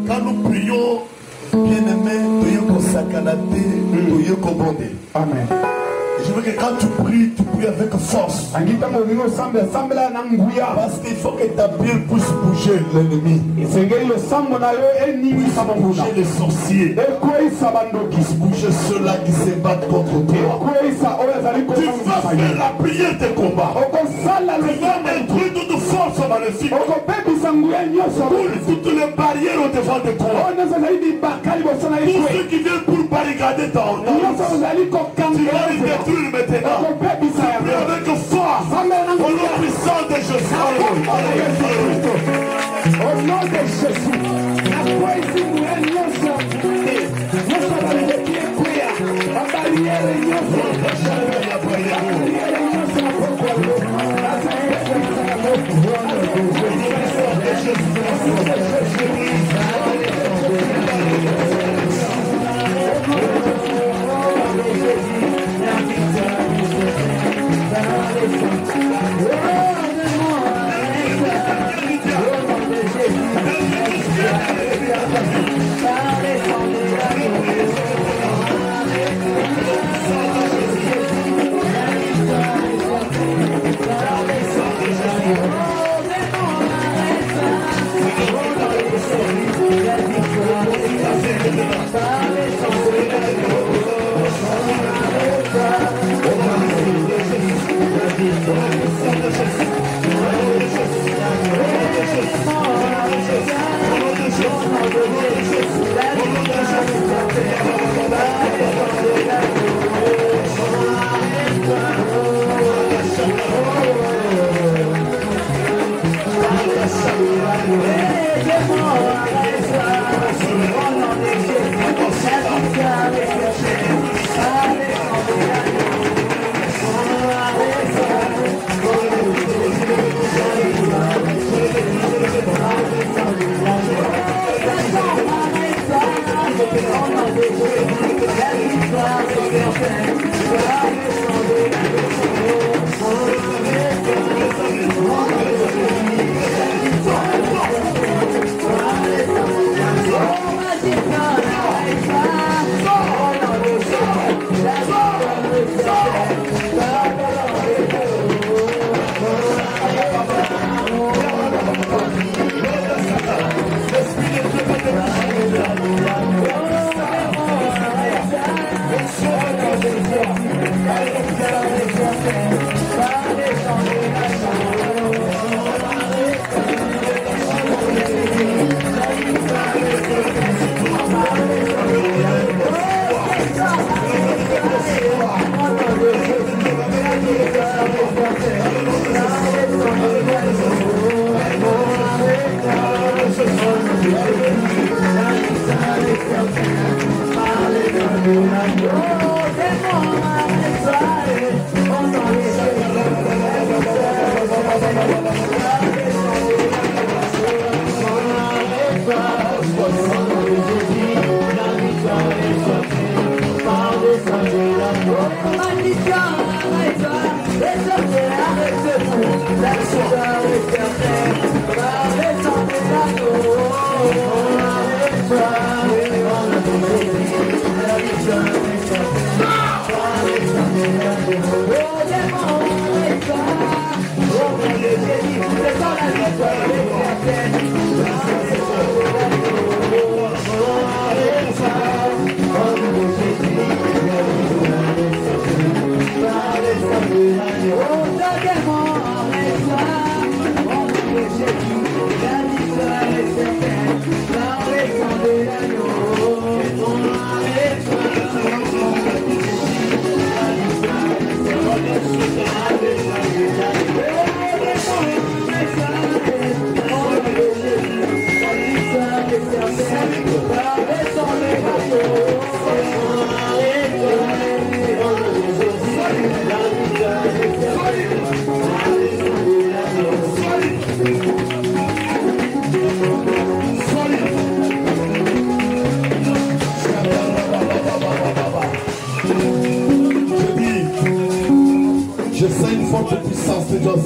Quand nous prions, bien-aimé, Amen. Je veux que quand tu pries avec force. Parce qu'il faut que ta prière puisse bouger l'ennemi. Puisse bouger les sorciers. Puisse bouger ceux-là qui se battent contre toi. Tu vas faire la prière de combat. Tu vas détruire toute force maléfique. Toutes les barrières au devant de toi. Tous ceux qui viennent pour barricader ta honte. Tu vas les détruire maintenant. Avec force, au nom puissant de Jésus. Au nom de Jésus, la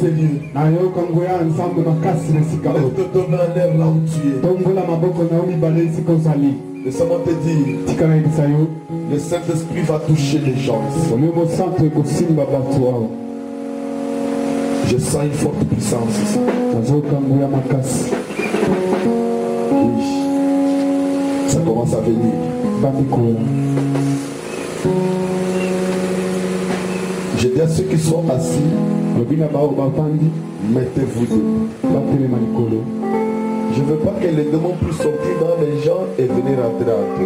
ces lieux. Et te donne un air là où tu es. Laisse-moi te dire, le Saint-Esprit va toucher les gens. Je sens une forte puissance ici. Oui, ça commence à venir. Je dis à ceux qui sont assis, mettez-vous debout. Je ne veux pas que les démons puissent sortir dans les gens et venir rentrer en toi.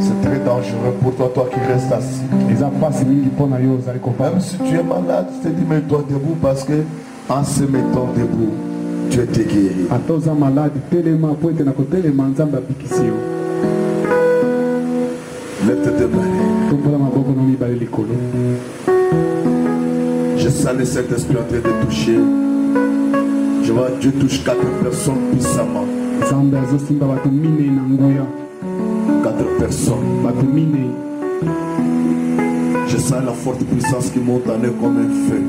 C'est très dangereux pour toi, toi qui restes assis. Même si tu es malade, je te dis mets-toi debout parce que en se mettant debout, tu es guéri. Lève tes mains. Je sens le Saint-Esprit en train de toucher. Je vois Dieu touche 4 personnes puissamment. 4 personnes. Je sens la forte puissance qui monte en eux comme un feu.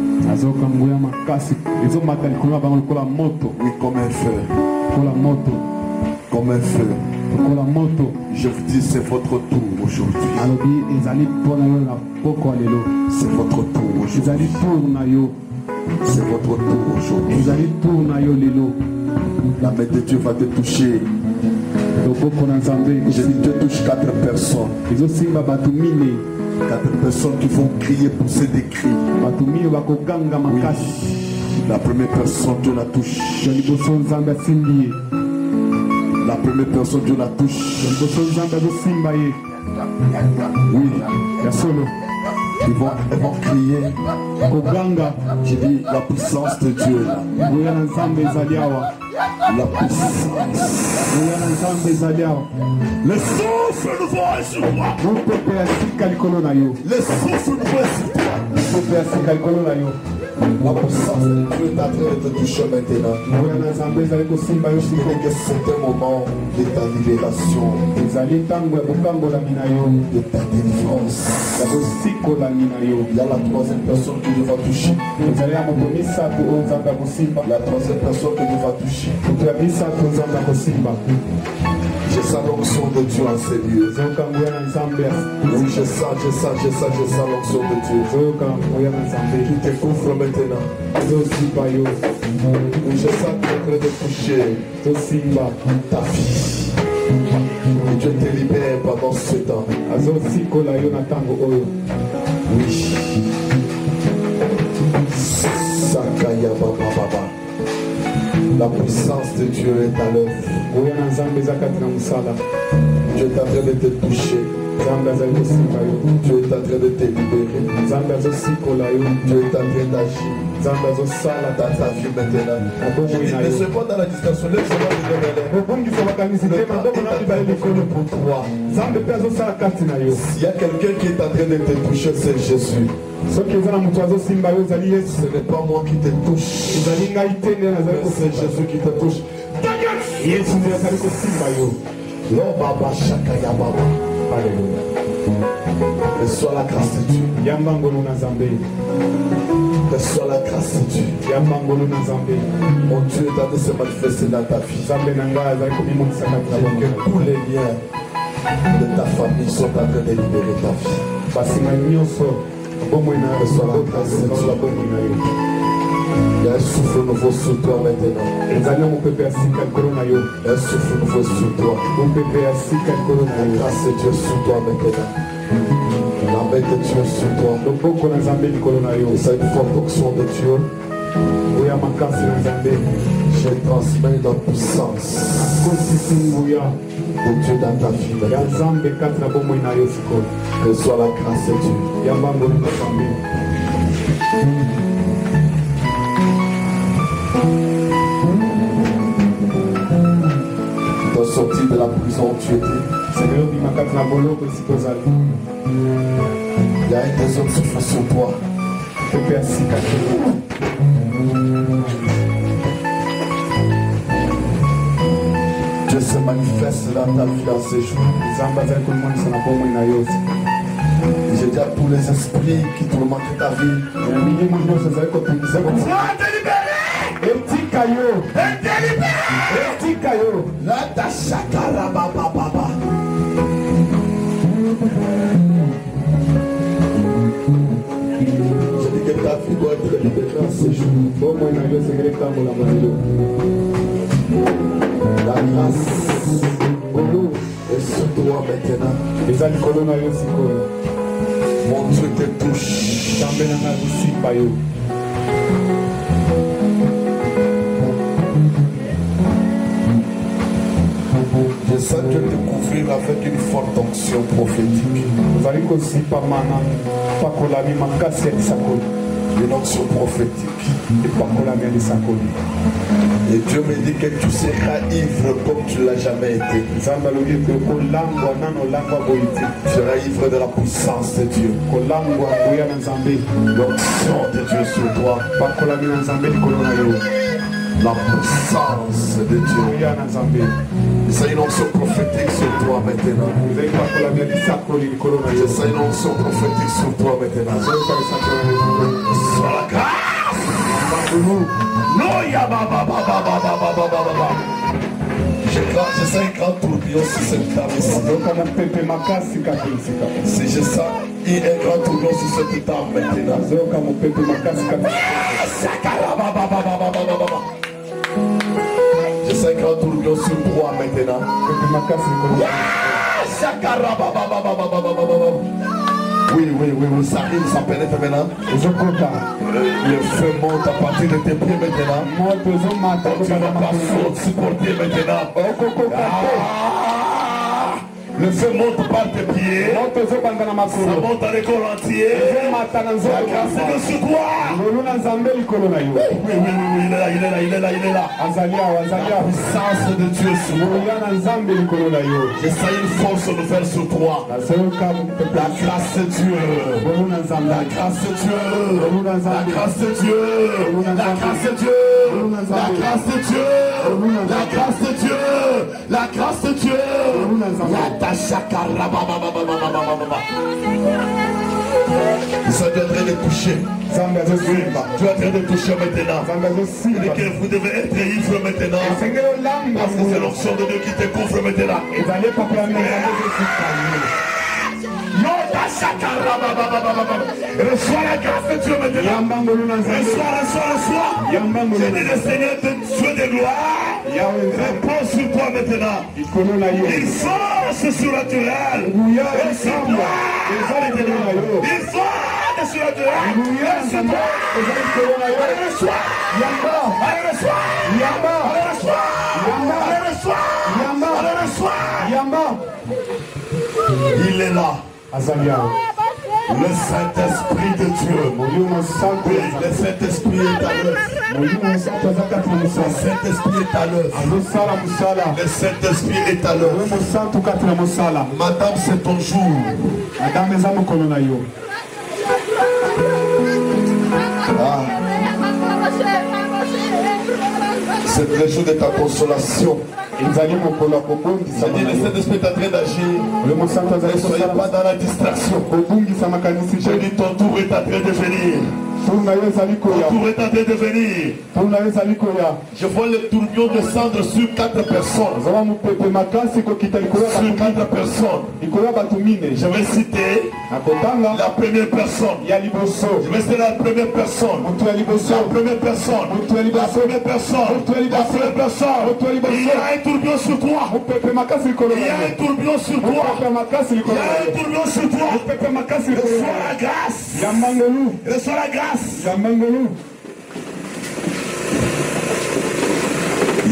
Oui, comme un feu. Comme un feu. Je vous dis, c'est votre tour aujourd'hui. C'est votre tour aujourd'hui. C'est votre tour aujourd'hui. La main de Dieu va te toucher. Je dis, Dieu touche 4 personnes. 4 personnes qui vont crier, pousser des cris. Oui. La première personne, Dieu la touche. La première personne, Dieu la touche. Oui, ils vont crier. J'ai dit la puissance de Dieu là. La puissance. Le souffle nouveau est sur moi. Le souffle nouveau est sur toi. La puissance de Dieu est en train de te toucher maintenant. C'est un moment de ta libération, de ta délivrance. Il y a la troisième personne que Dieu va toucher. La troisième personne que Dieu va toucher. Je sens l'onction de Dieu en ces lieux. Oui, je sens l'onction de Dieu. Qui te couvre maintenant. Oui, je sens que tu es en train de toucher ta fille. Et Dieu te libère pendant ce temps. Oui. Sakaya Baba Baba. La puissance de Dieu est à l'œuvre. Dieu est en train de te toucher. Dieu est en train de te libérer. Dieu est en train d'agir dans ta vie maintenant. Ne sois pas dans la discussion. S'il y a quelqu'un qui est en train de te toucher, c'est Jésus. Ce n'est pas moi qui te touche, c'est Jésus qui te touche. Reçois la grâce de Dieu. Reçois la grâce de Dieu. Mon Dieu est en train de se manifester dans ta vie. Que tous les liens de ta famille sont en train de libérer ta vie. Reçois la grâce de Dieu. Il y a un souffle nouveau sur toi maintenant. Un souffle nouveau sur toi. La grâce de Dieu sur toi maintenant. La main de Dieu sur toi. Et c'est une forte onction de Dieu. Je transmets la puissance de Dieu dans ta vie. Reçois la grâce de Dieu. Tu es sorti de la prison où tu étais. Il y a un des hommes souffle sur toi. Dieu se manifeste dans ta vie dans ces jours. Je dis à tous les esprits qui tourmentent ta vie. Sois délibéré. Délibéré. La tachakara baba baba. Je dis que ta vie doit être libérée en ce jour. La grâce est sur toi maintenant. Mon Dieu te touche. Je sens Dieu te couvrir avec une forte onction prophétique. Une onction prophétique. Et Dieu me dit que tu seras ivre comme tu ne l'as jamais été. Tu seras ivre de la puissance de Dieu. L'onction de Dieu sur toi. La puissance de Dieu. C'est une onction prophétique sur toi maintenant. C'est une onction prophétique sur toi maintenant. Sur la grâce. Non, ya baba baba baba baba baba. Je sens un grand tourbillon sur cette table ici. Si je sens un grand tourbillon sur cette table maintenant. Je sens un grand tourbillon sur toi maintenant. Oui, ça arrive, ça pénètre maintenant. Le feu monte à partir de tes pieds maintenant. Tu vas pas supporter maintenant. Le feu monte par tes pieds. Ça monte à l'école entière. La grâce est sur toi. Oui, il est là. La puissance de Dieu sur toi. Je sens une force nous faire sur toi. La grâce de Dieu. La grâce de Dieu. La grâce de Dieu. La grâce de Dieu. La grâce de Dieu. La grâce de Dieu. La grâce de Dieu. La tachakara baba baba baba. Ça doit être de toucher. Tu es en train de toucher maintenant. Et que vous devez être ivre maintenant. Parce que c'est l'onction de Dieu qui te couvre maintenant. Reçois la grâce de Dieu maintenant. Reçois. J'ai dit le Seigneur de Dieu de gloire repose sur toi maintenant. Une force surnaturelle. Une force surnaturelle. Il est là. Le Saint-Esprit de Dieu. Le Saint-Esprit est à l'œuvre. Le Saint-Esprit est à l'œuvre. Le Saint-Esprit est à l'œuvre. Madame, c'est ton jour. C'est le jour de ta consolation. Il dit le Saint-Esprit est en train d'agir. Ne soyez pas dans la distraction. Je dis ton tour est en train de venir. Ton tour est en train de venir. Je vois le tourbillon descendre sur 4 personnes. Sur 4 personnes. Je vais citer la première personne. Je vais citer la première personne. La première personne. Il y a un tourbillon sur toi. Il y a un tourbillon sur toi. Il y a un tourbillon sur toi. Reçois la grâce. Reçois la grâce.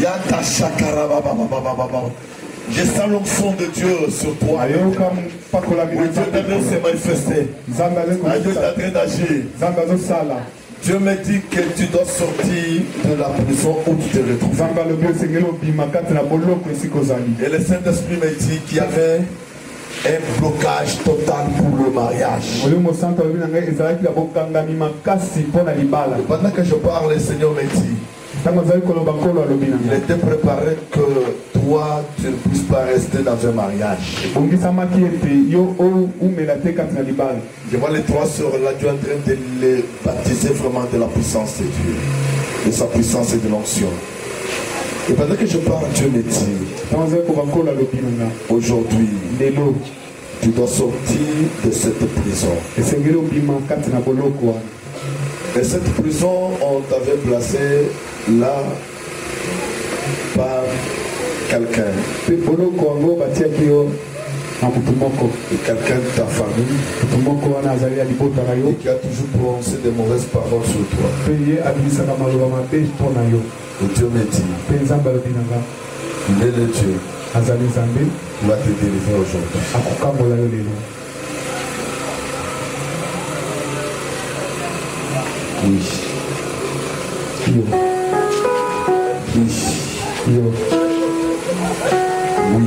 Yata shakara baba baba baba. Je sens l'onction de Dieu sur toi. Dieu est en train de se manifester. Dieu est en train d'agir. Dieu me dit que tu dois sortir de la prison où tu te retrouves. Et le Saint-Esprit me dit qu'il y avait un blocage total pour le mariage. Pendant que je parle, le Seigneur me dit Il était préparé que toi, tu ne puisses pas rester dans un mariage. Je vois les trois sœurs là, tu es en train de les baptiser vraiment de la puissance de Dieu, de sa puissance et de l'onction. Et pendant que je parle, Dieu me dit, aujourd'hui, tu dois sortir de cette prison. Et cette prison, on t'avait placé là par quelqu'un. Et quelqu'un de ta famille et qui a toujours prononcé de mauvaises paroles sur toi. Et Dieu me dit, il est le Dieu qui va te délivrer aujourd'hui. Oui. Oui. Oui.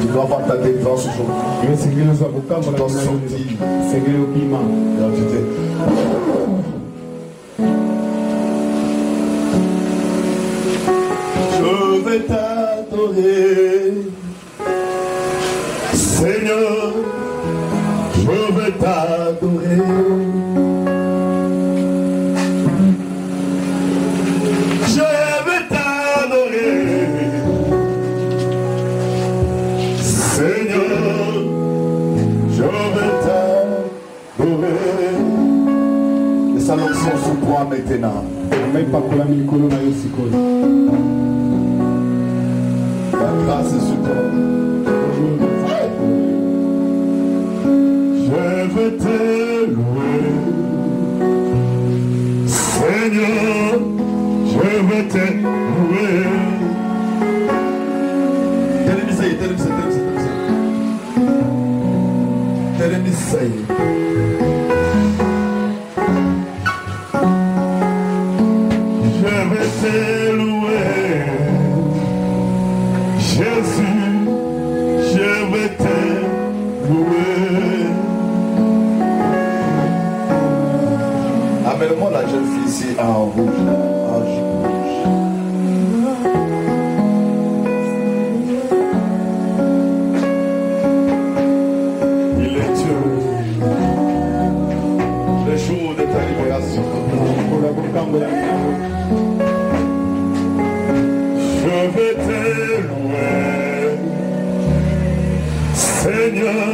Tu dois avoir ta défense aujourd'hui. Tu dois sortir. Je vais t'adorer, Seigneur. Je vais t'adorer. L'onction sur toi maintenant. La grâce est sur toi. Je veux te louer, Seigneur. Je veux te louer. Jésus, je vais te louer. Amène-moi la jeune fille ici en rouge, en jupe rouge. Il est Dieu. Le jour de ta libération. Je vais te louer, Seigneur,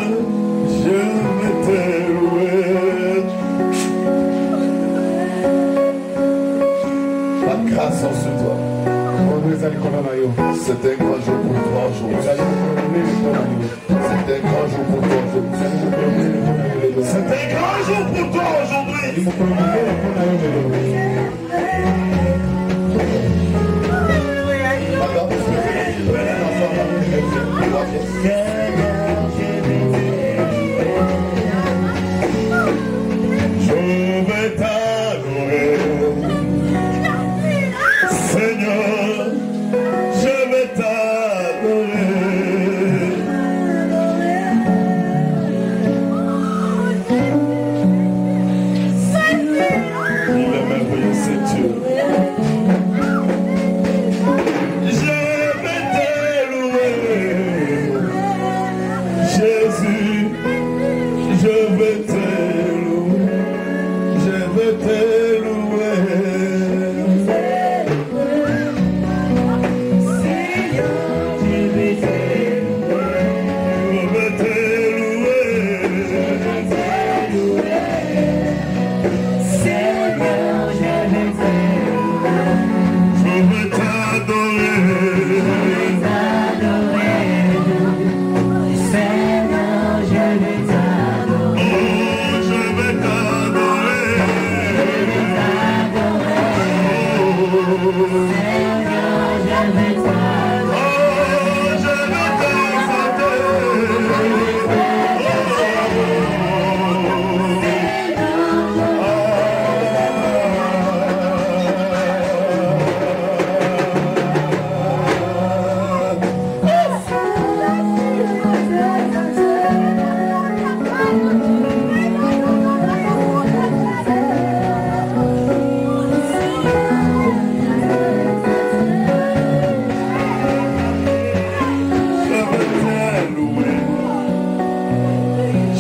je vais te louer. La grâce en sur toi. C'est un grand jour pour toi aujourd'hui. C'est un grand jour pour toi aujourd'hui. C'est un grand jour pour toi aujourd'hui. Je vais t'adorer, Seigneur, je vais t'adorer. Il est merveilleux.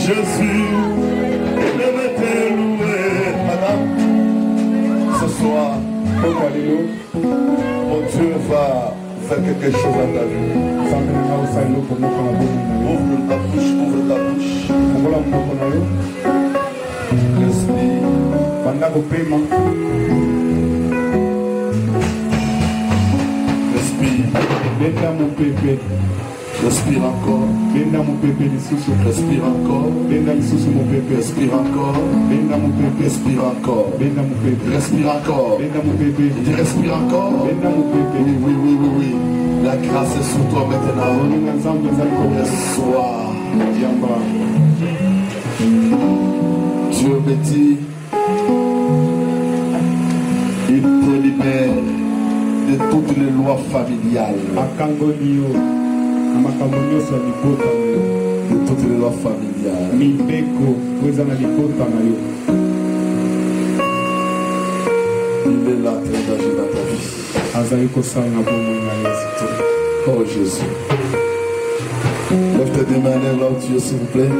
Jésus, élevé, t'es loué. Madame, ce soir, mon Dieu va faire quelque chose à ta vie. Ouvre ta bouche, ouvre ta bouche. Respire. Respire. Respire encore. Respire encore. Respire encore. Respire encore. Respire encore. Respire encore. Il respire encore. Oui, oui, oui, oui, oui. La grâce est sur toi maintenant. Reçois. Dieu me dit, il te libère de toutes les lois familiales. De toutes les lois familiales. Il est là, très d'agir dans ta vie. Oh Jésus. Lève tes deux mains là où tu es, s'il vous plaît.